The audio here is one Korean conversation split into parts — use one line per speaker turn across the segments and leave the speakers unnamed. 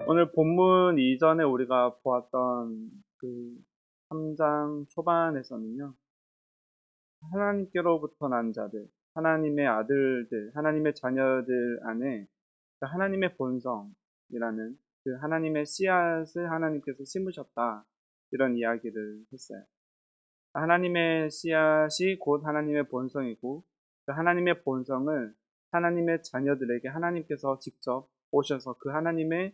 오늘 본문 이전에 우리가 보았던 그 3장 초반에서는요, 하나님께로부터 난 자들, 하나님의 아들들, 하나님의 자녀들 안에 그 하나님의 본성이라는 그 하나님의 씨앗을 하나님께서 심으셨다. 이런 이야기를 했어요. 하나님의 씨앗이 곧 하나님의 본성이고, 그 하나님의 본성을 하나님의 자녀들에게 하나님께서 직접 오셔서 그 하나님이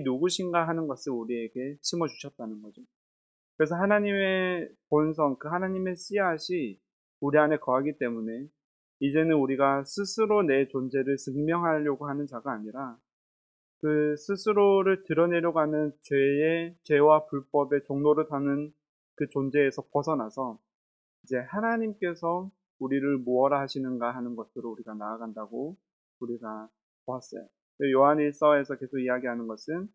누구신가 하는 것을 우리에게 심어주셨다는 거죠. 그래서 하나님의 본성, 그 하나님의 씨앗이 우리 안에 거하기 때문에 이제는 우리가 스스로 내 존재를 증명하려고 하는 자가 아니라 그 스스로를 드러내려고 하는 죄와 불법의 종로를 타는 그 존재에서 벗어나서 이제 하나님께서 우리를 무엇라 하시는가 하는 것으로 우리가 나아간다고 우리가 보았어요. 요한일서에서 계속 이야기하는 것은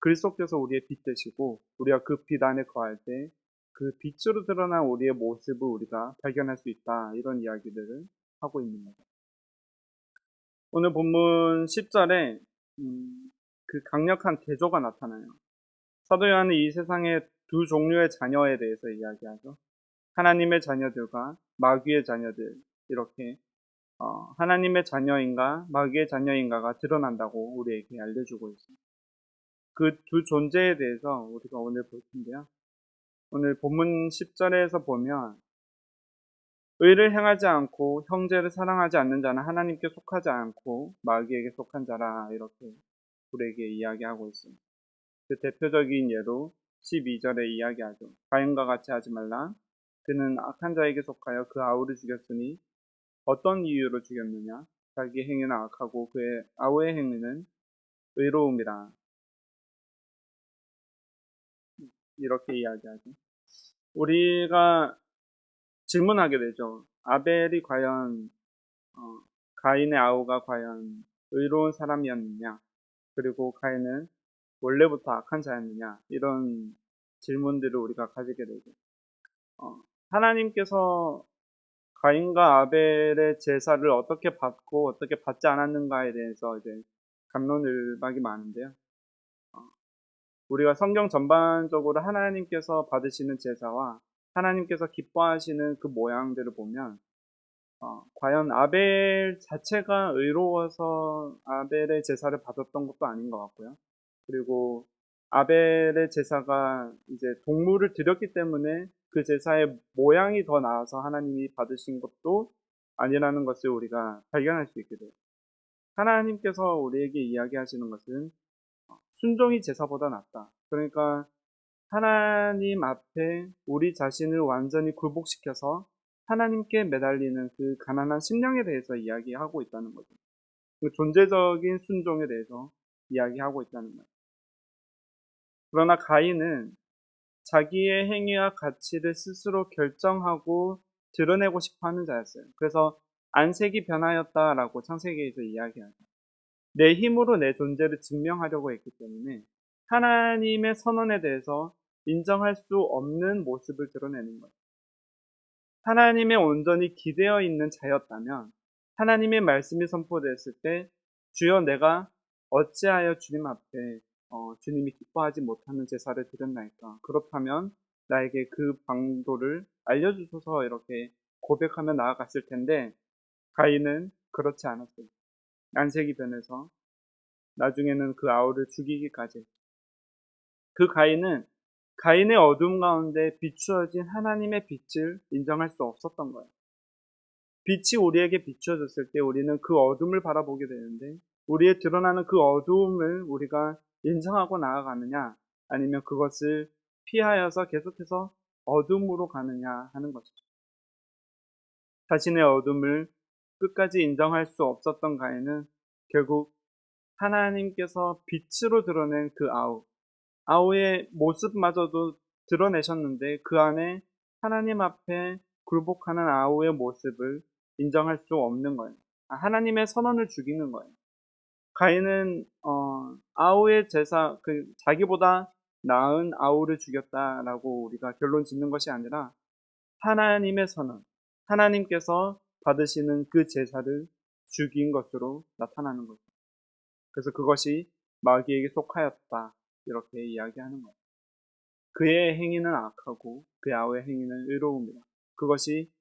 그리스도께서 우리의 빛 되시고 우리가 그 빛 안에 거할 때 그 빛으로 드러난 우리의 모습을 우리가 발견할 수 있다. 이런 이야기들을 하고 있는 거죠. 오늘 본문 10절에 그 강력한 대조가 나타나요. 사도 요한은 이 세상의 두 종류의 자녀에 대해서 이야기하죠. 하나님의 자녀들과 마귀의 자녀들, 이렇게 하나님의 자녀인가 마귀의 자녀인가가 드러난다고 우리에게 알려주고 있습니다. 그 두 존재에 대해서 우리가 오늘 볼 텐데요. 오늘 본문 10절에서 보면 의를 행하지 않고 형제를 사랑하지 않는 자는 하나님께 속하지 않고 마귀에게 속한 자라, 이렇게 우리에게 이야기하고 있습니다. 그 대표적인 예로 12절에 이야기하죠. 가인과 같이 하지 말라. 그는 악한 자에게 속하여 그 아우를 죽였으니 어떤 이유로 죽였느냐? 자기 행위는 악하고 그의 아우의 행위는 의로움이라. 이렇게 이야기하죠. 우리가 질문하게 되죠. 아벨이 과연 가인의 아우가 과연 의로운 사람이었느냐? 그리고 가인은 원래부터 악한 자였느냐? 이런 질문들을 우리가 가지게 되죠. 하나님께서 가인과 아벨의 제사를 어떻게 받고 어떻게 받지 않았는가에 대해서 이제 갑론을박이 많은데요. 우리가 성경 전반적으로 하나님께서 받으시는 제사와 하나님께서 기뻐하시는 그 모양들을 보면 과연 아벨 자체가 의로워서 아벨의 제사를 받았던 것도 아닌 것 같고요. 그리고 아벨의 제사가 이제 동물을 드렸기 때문에 그 제사의 모양이 더 나아서 하나님이 받으신 것도 아니라는 것을 우리가 발견할 수 있게 돼요. 하나님께서 우리에게 이야기하시는 것은 순종이 제사보다 낫다. 그러니까 하나님 앞에 우리 자신을 완전히 굴복시켜서 하나님께 매달리는 그 가난한 심령에 대해서 이야기하고 있다는 거죠. 그 존재적인 순종에 대해서 이야기하고 있다는 거예요. 그러나 가인은 자기의 행위와 가치를 스스로 결정하고 드러내고 싶어 하는 자였어요. 그래서 안색이 변하였다라고 창세기에서 이야기하죠. 내 힘으로 내 존재를 증명하려고 했기 때문에 하나님의 선언에 대해서 인정할 수 없는 모습을 드러내는 거예요. 하나님의 온전히 기대어 있는 자였다면 하나님의 말씀이 선포됐을 때 주여 내가 어찌하여 주님 앞에 주님이 기뻐하지 못하는 제사를 드렸나이까? 그렇다면 나에게 그 방도를 알려주소서, 이렇게 고백하며 나아갔을 텐데 가인은 그렇지 않았어요. 안색이 변해서 나중에는 그 아우를 죽이기까지. 그 가인의 어둠 가운데 비추어진 하나님의 빛을 인정할 수 없었던 거예요. 빛이 우리에게 비추어졌을 때 우리는 그 어둠을 바라보게 되는데 우리의 드러나는 그 어두움을 우리가 인정하고 나아가느냐, 아니면 그것을 피하여서 계속해서 어둠으로 가느냐 하는 것이죠. 자신의 어둠을 끝까지 인정할 수 없었던 가인은 결국 하나님께서 빛으로 드러낸 그 아우의 모습마저도 드러내셨는데 그 안에 하나님 앞에 굴복하는 아우의 모습을 인정할 수 없는 거예요. 하나님의 선언을 죽이는 거예요. 가인은 아우의 제사, 자기보다 나은 아우를 죽였다라고 우리가 결론 짓는 것이 아니라 하나님의 선언, 하나님께서 받으시는 그 제사를 죽인 것으로 나타나는 거죠. 그래서 그것이 마귀에게 속하였다. 이렇게 이야기하는 거예요. 그의 행위는 악하고 그의 아우의 행위는 의로움이다. 그것이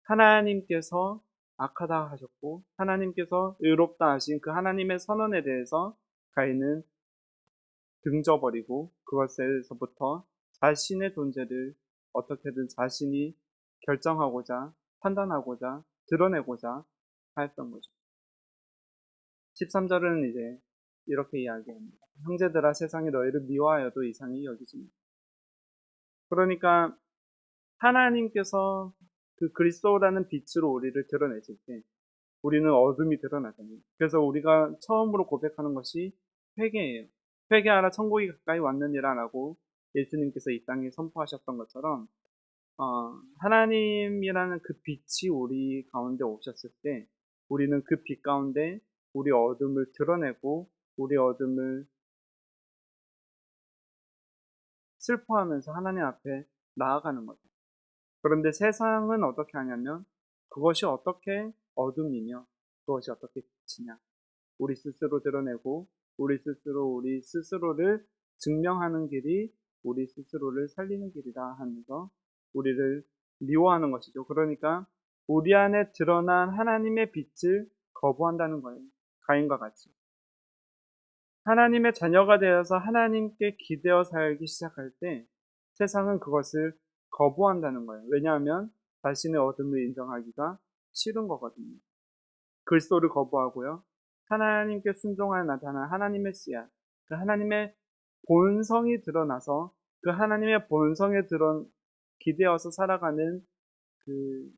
하나님께서 악하다 하셨고 하나님께서 의롭다 하신 그 하나님의 선언에 대해서 가인은 등져버리고 그것에서부터 자신의 존재를 어떻게든 자신이 결정하고자 판단하고자 드러내고자 하였던 거죠. 13절은 이제 이렇게 이야기합니다. 형제들아 세상이 너희를 미워하여도 이상히 여기지 마. 그러니까 하나님께서 그 그리스도라는 빛으로 우리를 드러내실 때 우리는 어둠이 드러나잖아요. 그래서 우리가 처음으로 고백하는 것이 회개예요. 회개하라 천국이 가까이 왔느니라 라고 예수님께서 이 땅에 선포하셨던 것처럼 하나님이라는 그 빛이 우리 가운데 오셨을 때 우리는 그 빛 가운데 우리 어둠을 드러내고 우리 어둠을 슬퍼하면서 하나님 앞에 나아가는 거죠. 그런데 세상은 어떻게 하냐면 그것이 어떻게 어둠이며 그것이 어떻게 빛이냐. 우리 스스로 드러내고 우리 스스로를 증명하는 길이 우리 스스로를 살리는 길이다 하면서 우리를 미워하는 것이죠. 그러니까 우리 안에 드러난 하나님의 빛을 거부한다는 거예요. 가인과 같이. 하나님의 자녀가 되어서 하나님께 기대어 살기 시작할 때 세상은 그것을 거부한다는 거예요. 왜냐하면 자신의 어둠을 인정하기가 싫은 거거든요. 그리스도를 거부하고요. 하나님께 순종하여 나타난 하나님의 씨앗, 그 하나님의 본성이 드러나서 그 하나님의 본성에 기대어서 살아가는 그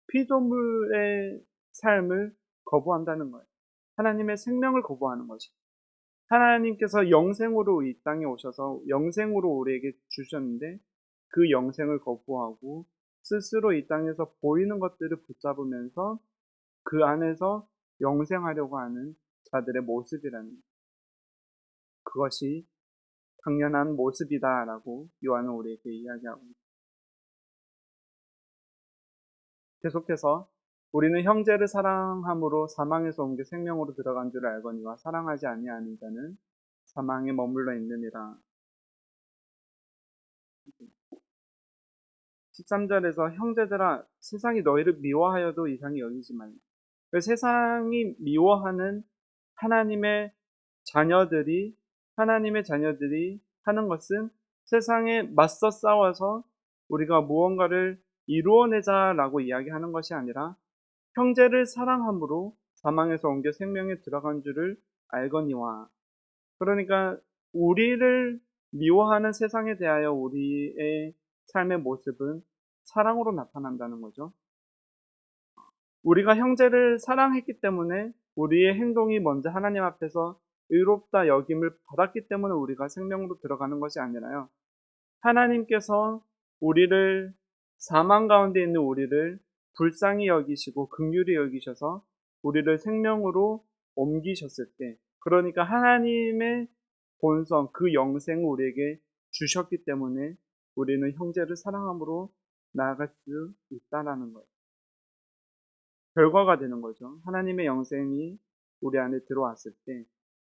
피조물의 삶을 거부한다는 거예요. 하나님의 생명을 거부하는 것이. 하나님께서 영생으로 이 땅에 오셔서 영생으로 우리에게 주셨는데 그 영생을 거부하고 스스로 이 땅에서 보이는 것들을 붙잡으면서 그 안에서 영생하려고 하는 자들의 모습이라는 그것이 당연한 모습이다라고 요한은 우리에게 이야기하고 있습니다. 계속해서 우리는 형제를 사랑함으로 사망에서 옮겨 생명으로 들어간 줄 알거니와 사랑하지 아니하는 자는 사망에 머물러 있느니라. 13절에서 형제들아 세상이 너희를 미워하여도 이상히 여기지 말라. 세상이 미워하는 하나님의 자녀들이 하는 것은 세상에 맞서 싸워서 우리가 무언가를 이루어내자라고 이야기하는 것이 아니라 형제를 사랑함으로 사망에서 옮겨 생명에 들어간 줄을 알거니와. 그러니까 우리를 미워하는 세상에 대하여 우리의 삶의 모습은 사랑으로 나타난다는 거죠. 우리가 형제를 사랑했기 때문에 우리의 행동이 먼저 하나님 앞에서 의롭다 여김을 받았기 때문에 우리가 생명으로 들어가는 것이 아니라요. 하나님께서 우리를 사망 가운데 있는 우리를 불쌍히 여기시고 긍휼히 여기셔서 우리를 생명으로 옮기셨을 때 그러니까 하나님의 본성 그 영생을 우리에게 주셨기 때문에 우리는 형제를 사랑함으로 나아갈 수 있다라는 거예요. 결과가 되는 거죠. 하나님의 영생이 우리 안에 들어왔을 때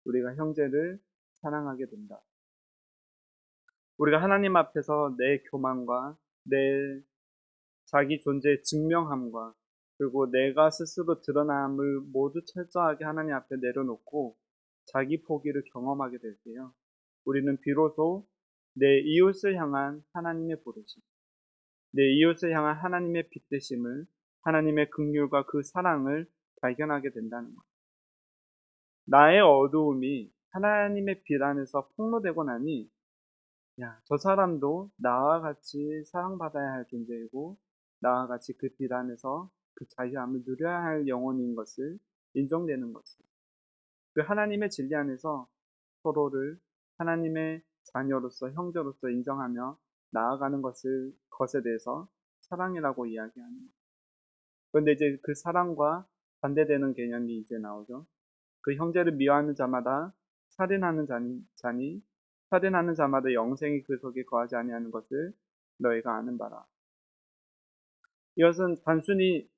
우리가 형제를 사랑하게 된다. 우리가 하나님 앞에서 내 교만과 내 자기 존재의 증명함과 그리고 내가 스스로 드러남을 모두 철저하게 하나님 앞에 내려놓고 자기 포기를 경험하게 될 때요. 우리는 비로소 내 이웃을 향한 하나님의 부르심, 내 이웃을 향한 하나님의 빛되심을 하나님의 긍휼과 그 사랑을 발견하게 된다는 것. 나의 어두움이 하나님의 빛 안에서 폭로되고 나니 저 사람도 나와 같이 사랑받아야 할 존재이고 나와 같이 그 빛 안에서 그 자유함을 누려야 할 영혼인 것을 인정되는 것을 그 하나님의 진리 안에서 서로를 하나님의 자녀로서 형제로서 인정하며 나아가는 것에 대해서 사랑이라고 이야기하는 것. 그런데 이제 그 사랑과 반대되는 개념이 이제 나오죠. 그 형제를 미워하는 자마다 살인하는 자니 살인하는 자마다 영생이 그 속에 거하지 아니하는 것을 너희가 아는 바라. 이것은 단순히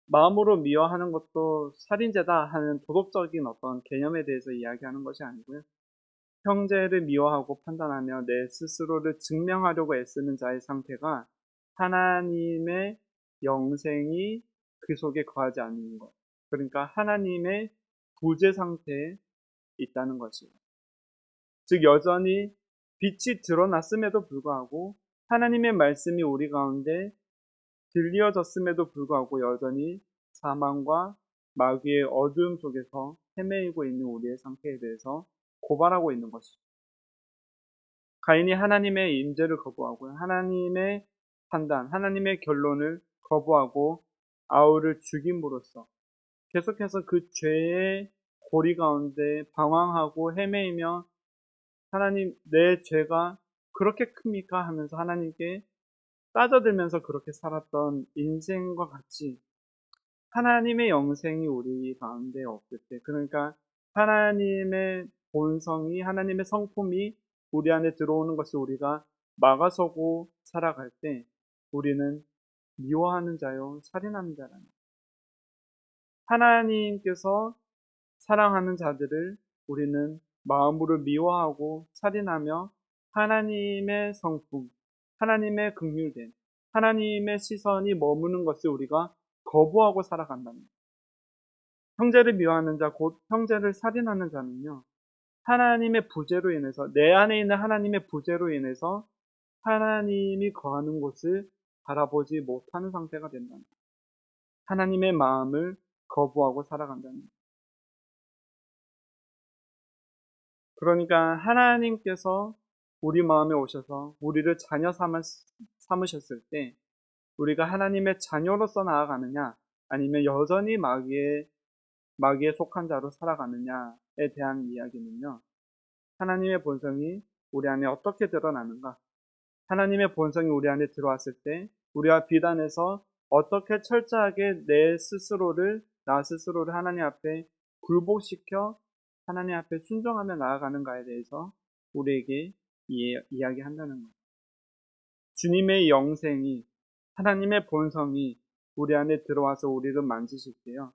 마음으로 미워하는 것도 살인죄다 하는 도덕적인 어떤 개념에 대해서 이야기하는 것이 아니고요. 형제를 미워하고 판단하며 내 스스로를 증명하려고 애쓰는 자의 상태가 하나님의 영생이 그 속에 거하지 않는 것. 그러니까 하나님의 부재 상태에 있다는 것이에요. 즉 여전히 빛이 드러났음에도 불구하고 하나님의 말씀이 우리 가운데 들려졌음에도 불구하고 여전히 사망과 마귀의 어두움 속에서 헤매이고 있는 우리의 상태에 대해서 고발하고 있는 것이죠. 가인이 하나님의 임재를 거부하고요. 하나님의 판단, 하나님의 결론을 거부하고 아울을 죽임으로써 계속해서 그 죄의 고리 가운데 방황하고 헤매이며 하나님, 내 죄가 그렇게 큽니까? 하면서 하나님께 따져들면서 그렇게 살았던 인생과 같이 하나님의 영생이 우리 가운데 없을 때, 그러니까 하나님의 본성이, 하나님의 성품이 우리 안에 들어오는 것을 우리가 막아서고 살아갈 때 우리는 미워하는 자요, 살인하는 자라는 거예요. 하나님께서 사랑하는 자들을 우리는 마음으로 미워하고 살인하며 하나님의 성품, 하나님의 긍휼됨, 하나님의 시선이 머무는 것을 우리가 거부하고 살아간다는 거예요. 형제를 미워하는 자, 곧 형제를 살인하는 자는요, 하나님의 부재로 인해서, 내 안에 있는 하나님의 부재로 인해서 하나님이 거하는 곳을 바라보지 못하는 상태가 된다는 거예요. 하나님의 마음을 거부하고 살아간다는 거예요. 그러니까 하나님께서 우리 마음에 오셔서 우리를 자녀 삼으셨을 때 우리가 하나님의 자녀로서 나아가느냐 아니면 여전히 마귀에 속한 자로 살아가느냐에 대한 이야기는요. 하나님의 본성이 우리 안에 어떻게 드러나는가? 하나님의 본성이 우리 안에 들어왔을 때 우리와 비단에서 어떻게 철저하게 나 스스로를 하나님 앞에 굴복시켜 하나님 앞에 순종하며 나아가는가에 대해서 우리에게 이야기한다는 거예요. 주님의 영생이, 하나님의 본성이 우리 안에 들어와서 우리를 만지실 때요.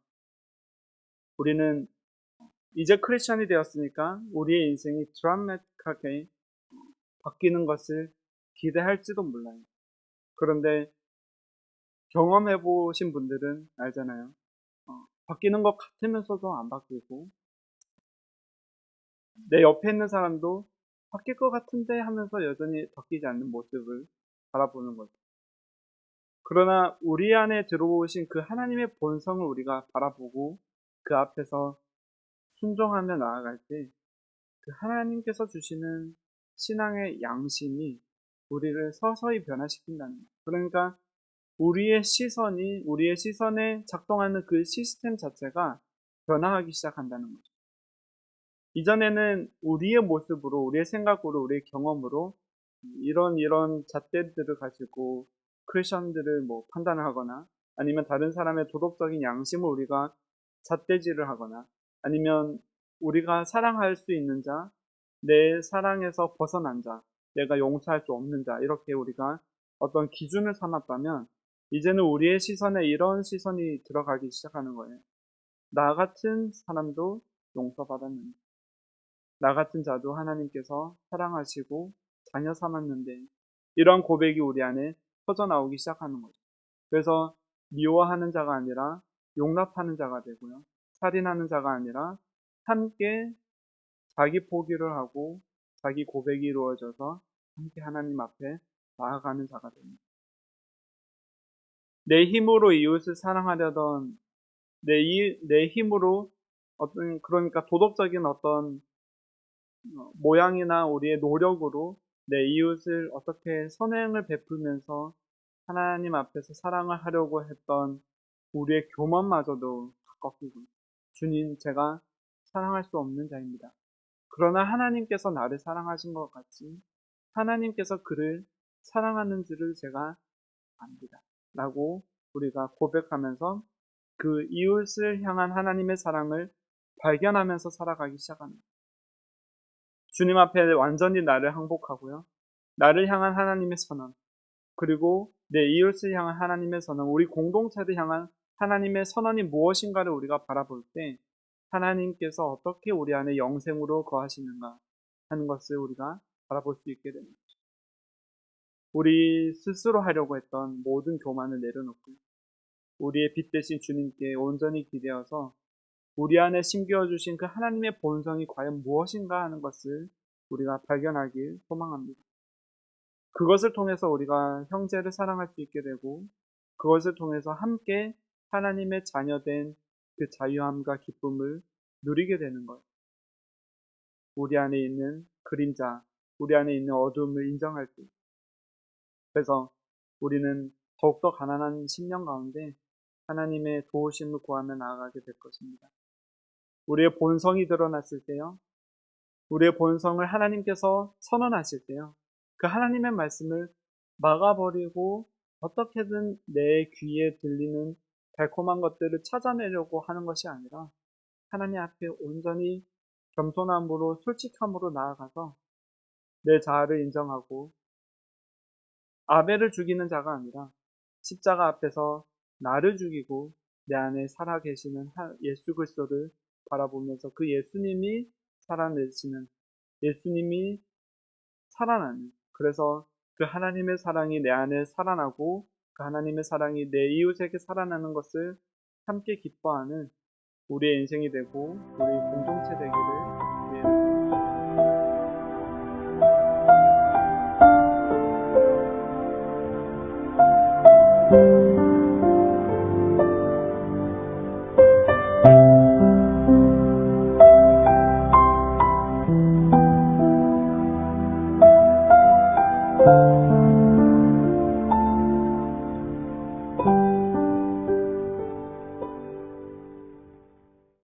우리는 이제 크리스천이 되었으니까 우리의 인생이 드라마틱하게 바뀌는 것을 기대할지도 몰라요. 그런데 경험해 보신 분들은 알잖아요. 바뀌는 것 같으면서도 안 바뀌고 내 옆에 있는 사람도 바뀔 것 같은데 하면서 여전히 바뀌지 않는 모습을 바라보는 거죠. 그러나 우리 안에 들어오신 그 하나님의 본성을 우리가 바라보고 그 앞에서 순종하며 나아갈 때 그 하나님께서 주시는 신앙의 양심이 우리를 서서히 변화시킨다는 거예요. 그러니까 우리의 시선에 작동하는 그 시스템 자체가 변화하기 시작한다는 거죠. 이전에는 우리의 모습으로, 우리의 생각으로, 우리의 경험으로 이런 잣대들을 가지고 크리스천들을 뭐 판단을 하거나 아니면 다른 사람의 도덕적인 양심을 우리가 잣대질을 하거나 아니면 우리가 사랑할 수 있는 자, 내 사랑에서 벗어난 자, 내가 용서할 수 없는 자, 이렇게 우리가 어떤 기준을 삼았다면 이제는 우리의 시선에 이런 시선이 들어가기 시작하는 거예요. 나 같은 사람도 용서받았는데, 나 같은 자도 하나님께서 사랑하시고 자녀 삼았는데, 이런 고백이 우리 안에 터져 나오기 시작하는 거죠. 그래서 미워하는 자가 아니라 용납하는 자가 되고요. 살인하는 자가 아니라 함께 자기 포기를 하고 자기 고백이 이루어져서 함께 하나님 앞에 나아가는 자가 됩니다. 내 힘으로 이웃을 사랑하려던 내 힘으로 그러니까 도덕적인 어떤 모양이나 우리의 노력으로 내 이웃을 어떻게 선행을 베풀면서 하나님 앞에서 사랑을 하려고 했던 우리의 교만마저도 다 꺾이고, 주님, 제가 사랑할 수 없는 자입니다. 그러나 하나님께서 나를 사랑하신 것 같이 하나님께서 그를 사랑하는 줄을 제가 압니다. 라고 우리가 고백하면서 그 이웃을 향한 하나님의 사랑을 발견하면서 살아가기 시작합니다. 주님 앞에 완전히 나를 항복하고요. 나를 향한 하나님의 선언, 그리고 내 이웃을 향한 하나님의 선언, 우리 공동체를 향한 하나님의 선언이 무엇인가를 우리가 바라볼 때 하나님께서 어떻게 우리 안에 영생으로 거하시는가 하는 것을 우리가 바라볼 수 있게 됩니다. 우리 스스로 하려고 했던 모든 교만을 내려놓고 우리의 빛 대신 주님께 온전히 기대어서 우리 안에 심겨 주신 그 하나님의 본성이 과연 무엇인가 하는 것을 우리가 발견하길 소망합니다. 그것을 통해서 우리가 형제를 사랑할 수 있게 되고 그것을 통해서 함께 하나님의 자녀된 그 자유함과 기쁨을 누리게 되는 것. 우리 안에 있는 그림자, 우리 안에 있는 어둠을 인정할 때. 그래서 우리는 더욱더 가난한 10년 가운데 하나님의 도우심을 구하며 나아가게 될 것입니다. 우리의 본성이 드러났을 때요. 우리의 본성을 하나님께서 선언하실 때요. 그 하나님의 말씀을 막아버리고 어떻게든 내 귀에 들리는 달콤한 것들을 찾아내려고 하는 것이 아니라 하나님 앞에 온전히 겸손함으로 솔직함으로 나아가서 내 자아를 인정하고 아벨을 죽이는 자가 아니라 십자가 앞에서 나를 죽이고 내 안에 살아계시는 예수 그리스도를 바라보면서 그 예수님이 살아내시는 예수님이 살아나는 그래서 그 하나님의 사랑이 내 안에 살아나고 그 하나님의 사랑이 내 이웃에게 살아나는 것을 함께 기뻐하는 우리의 인생이 되고 우리 공동체 되기를 기대합니다.